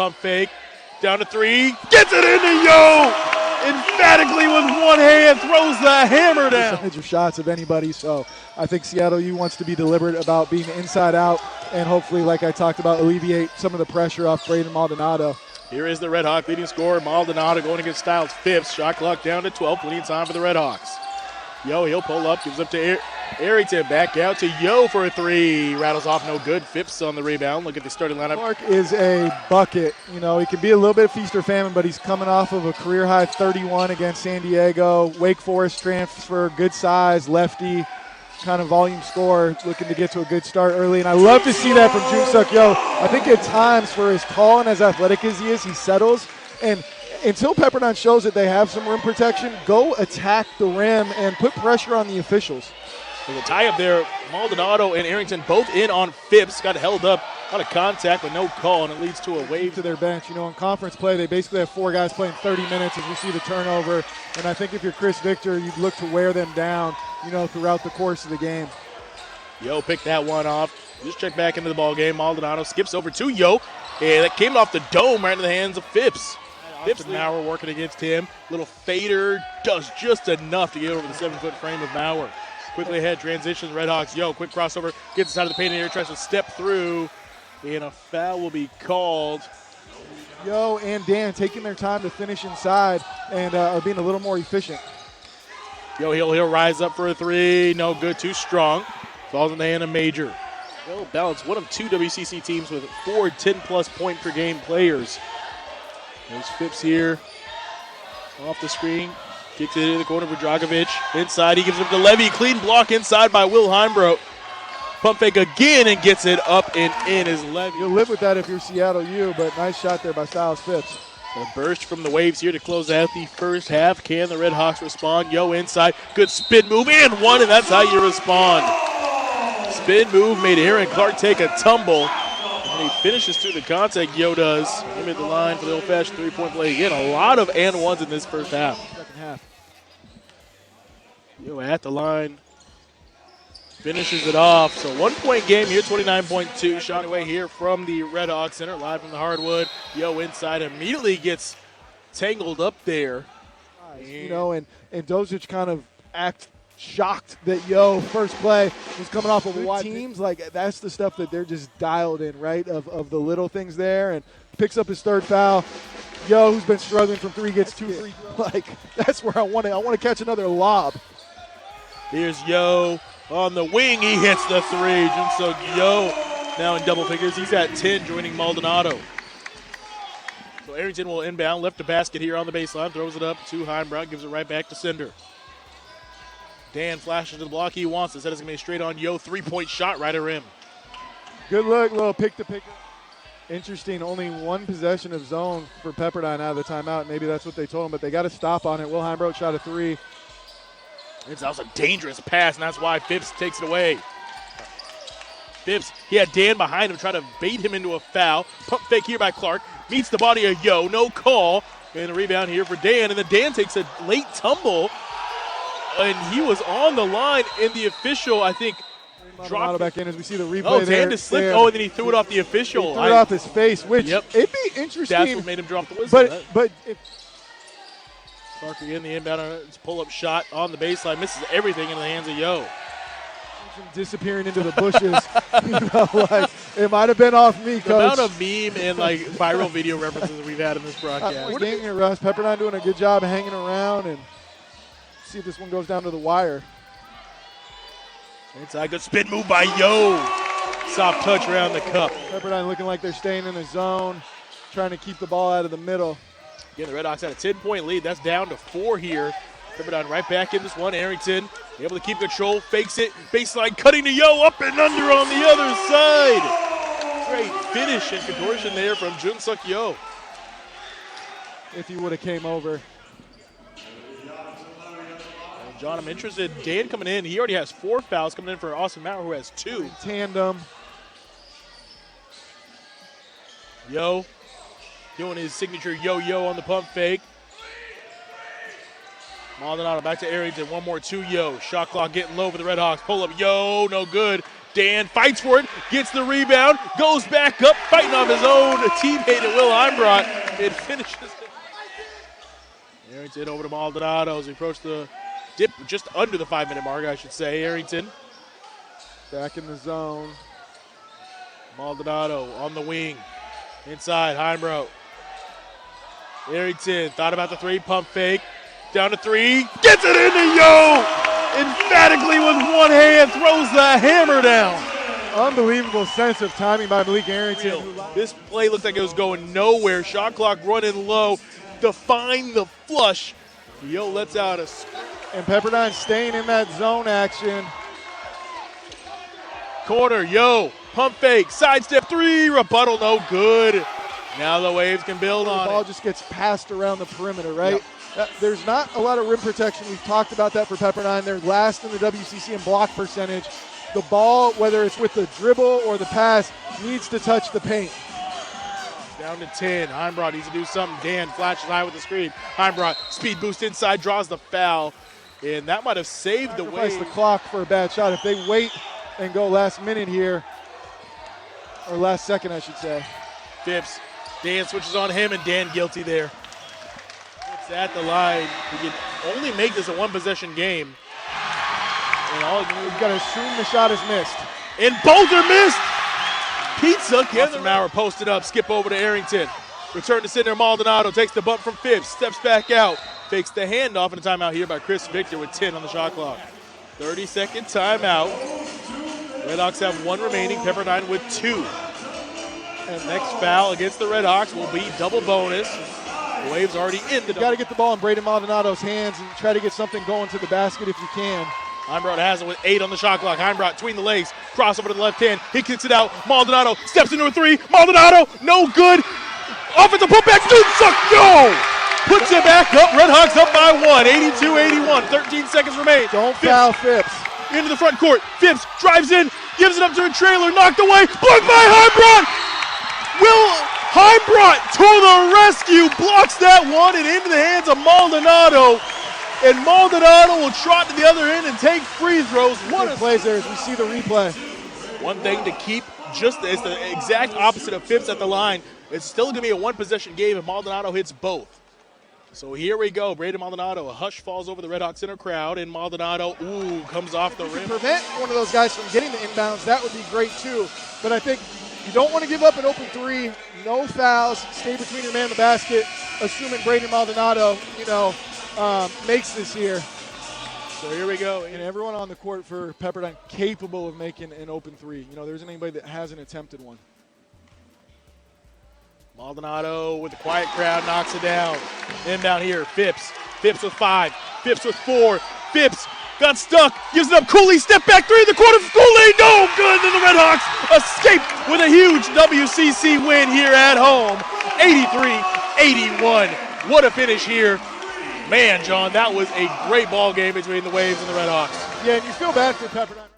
Pump fake, down to three, gets it into Yo! Emphatically with one hand, throws the hammer down. Percentage of shots of anybody, so I think Seattle U wants to be deliberate about being inside out and hopefully, like I talked about, alleviate some of the pressure off Braden Maldonado. Here is the Red Hawk leading scorer, Maldonado, going against Styles Phipps. Shot clock down to 12, plenty of time for the Red Hawks. Yo, he'll pull up, gives up to Arrington, back out to Yo for a three. Rattles off, no good. Phipps on the rebound. Look at the starting lineup. Clark is a bucket. You know, he can be a little bit feast or famine, but he's coming off of a career-high 31 against San Diego. Wake Forest transfer, good size, lefty, kind of volume scorer, looking to get to a good start early. And I love to see that from Yojun석 Yo. I think at times, for as tall and as athletic as he is, he settles. And until Pepperdine shows that they have some rim protection, go attack the rim and put pressure on the officials. There's a tie-up there. Maldonado and Arrington both in on Phipps. Got held up on a contact but no call, and it leads to a wave to their bench. You know, in conference play, they basically have four guys playing 30 minutes as we see the turnover. And I think if you're Chris Victor, you'd look to wear them down, you know, throughout the course of the game. Yo picked that one off. Just check back into the ball game. Maldonado skips over to Yo. And that came off the dome right into the hands of Phipps. Phipps and Maurer working against him. Little fader does just enough to get over the 7-foot frame of Maurer. Quickly ahead, transitions, Red Hawks. Yo, quick crossover, gets inside of the paint area, tries to step through, and a foul will be called. Yo and Dan taking their time to finish inside and are being a little more efficient. Yo, he'll rise up for a three. No good, too strong. Falls in the hand of Major. Well balanced, one of two WCC teams with 4 10-plus point per game players. There's Phipps here, off the screen, kicks it into the corner for Dragovic. Inside, he gives it to Levy. Clean block inside by Will Heimbrough. Pump fake again and gets it up and in as Levy. You'll live with that if you're Seattle U, but nice shot there by Styles Phipps. A burst from the Waves here to close out the first half. Can the Red Hawks respond? Yo inside, good spin move and one, and that's how you respond. Spin move made Aaron Clark take a tumble. And he finishes through the contact, Yo does. Him at the line for the old-fashioned three-point play. Again, a lot of and ones in this first half. Second half. Yo at the line. Finishes it off. So 1-point game here, 29.2. Shot away here from the Red Hawk Center, live from the hardwood. Yo inside immediately gets tangled up there. You know, and Dozic kind of act shocked that Yo first play was coming off of a wide teams. Like, that's the stuff that they're just dialed in, right, of the little things there, and picks up his third foul. Yo, who's been struggling from three, gets 2 free. Like, that's where I want to catch another lob. Here's Yo on the wing. He hits the three. Yojun석 Yo now in double figures. He's at 10, joining Maldonado. So Arrington will inbound, left the basket here on the baseline, throws it up to Heimbrough, gives it right back to Cinder. Dan flashes to the block he wants. Instead, it's going to be a straight on Yo three-point shot right at rim. Good look, little pick-to-pick. Interesting, only one possession of zone for Pepperdine out of the timeout. Maybe that's what they told him, but they got to stop on it. Will Heimbrough shot a three. That was a dangerous pass, and that's why Phipps takes it away. Phipps, he had Dan behind him, trying to bait him into a foul. Pump fake here by Clark. Meets the body of Yo, no call. And a rebound here for Dan, and then Dan takes a late tumble. And he was on the line, and the official, I think, dropped back in as we see the replay. Dan just slipped. Oh, and then he threw it off the official. He threw it off his face, which it'd be interesting. That's what made him drop the whistle. But if Clark again, the inbound pull-up shot on the baseline, misses everything into the hands of Yo. Disappearing into the bushes, you know, like, it might have been off me, Coach. The amount of meme and like viral video references that we've had in this broadcast. What game here, Russ? Pepperdine doing a good job of hanging around, and see if this one goes down to the wire. Inside, good spin move by Yo. Soft touch around the cup. Pepperdine looking like they're staying in the zone, trying to keep the ball out of the middle. Again, the Red Hawks had a 10-point lead. That's down to 4 here. Pepperdine right back in this one. Arrington able to keep control, fakes it, baseline cutting to Yo, up and under on the other side. Great finish and contortion there from Yojun석 Yo. If he would have came over. And John, I'm interested. Dan coming in. He already has 4 fouls coming in for Austin Maurer, who has 2. In tandem. Yo doing his signature yo-yo on the pump fake. Maldonado back to Arrington. One more to Yo. Shot clock getting low for the Red Hawks. Pull up Yo, no good. Dan fights for it, gets the rebound, goes back up, fighting off his own teammate at Will Heimbrodt. It finishes. Arrington over to Maldonado as we approach the dip just under the 5-minute mark, I should say. Arrington back in the zone. Maldonado on the wing. Inside, Heimbrodt. Arrington thought about the three, pump fake. Down to three, gets it into Yo! Emphatically with one hand, throws the hammer down. Unbelievable sense of timing by Malik Arrington. This play looked like it was going nowhere. Shot clock running low. Define the flush. Yo lets out a... And Pepperdine staying in that zone action. Corner, Yo, pump fake, sidestep three, rebuttal, no good. Now the Waves can build on it. The ball just gets passed around the perimeter, right? Yep. There's not a lot of rim protection. We've talked about that for Pepperdine. They're last in the WCC in block percentage. The ball, whether it's with the dribble or the pass, needs to touch the paint. Down to 10. Heimbrodt needs to do something. Dan flashes high with the screen. Heimbrodt, speed boost inside, draws the foul. And that might have saved the Waves. The clock for a bad shot. If they wait and go last minute here, or last second, I should say. Phipps, Dan switches on him, and Dan guilty there. At the line, he can only make this a one-possession game. And all you've got to assume the shot is missed. And both are missed. Pizza, Maurer posted up, skip over to Arrington. Return to center, Maldonado takes the bump from Phipps, steps back out, fakes the handoff, and a timeout here by Chris Victor with 10 on the shot clock. 30-second timeout. Redhawks have one remaining, Pepperdine with 2. And next foul against the Redhawks will be double bonus. The Waves already in the... Got to get the ball in Braden Maldonado's hands and try to get something going to the basket if you can. Heimbrodt has it with 8 on the shot clock. Heimbrodt between the legs, crossover to the left hand. He kicks it out. Maldonado steps into a three. Maldonado, no good. Offensive putback. Yojun석, no! Puts it back up. Redhawks up by 1. 82-81. 13 seconds remain. Don't foul Phipps. Into the front court. Phipps drives in, gives it up to a trailer. Knocked away. Blocked by Heimbrodt. Will Heimbrodt to the rescue, blocks that one and into the hands of Maldonado. And Maldonado will trot to the other end and take free throws. What a plays there as we see the replay. One thing to keep, just as the exact opposite of Phipps at the line, it's still going to be a one-possession game if Maldonado hits both. So here we go, Braden Maldonado. A hush falls over the Redhawks center crowd, and Maldonado, comes off the rim. Prevent one of those guys from getting the inbounds, that would be great too. But I think you don't want to give up an open three. No fouls. Stay between your man and the basket. Assuming Braden Maldonado, makes this here. So here we go. And everyone on the court for Pepperdine capable of making an open three. There isn't anybody that hasn't attempted one. Maldonado with the quiet crowd knocks it down. Inbound here. Phipps. Phipps with 5. Phipps with 4. Phipps got stuck, gives it up. Cooley, step back three in the corner. Cooley, no good. And the Redhawks escape with a huge WCC win here at home. 83-81. What a finish here. Man, John, that was a great ball game between the Waves and the Redhawks. Yeah, and you feel bad for Pepperdine.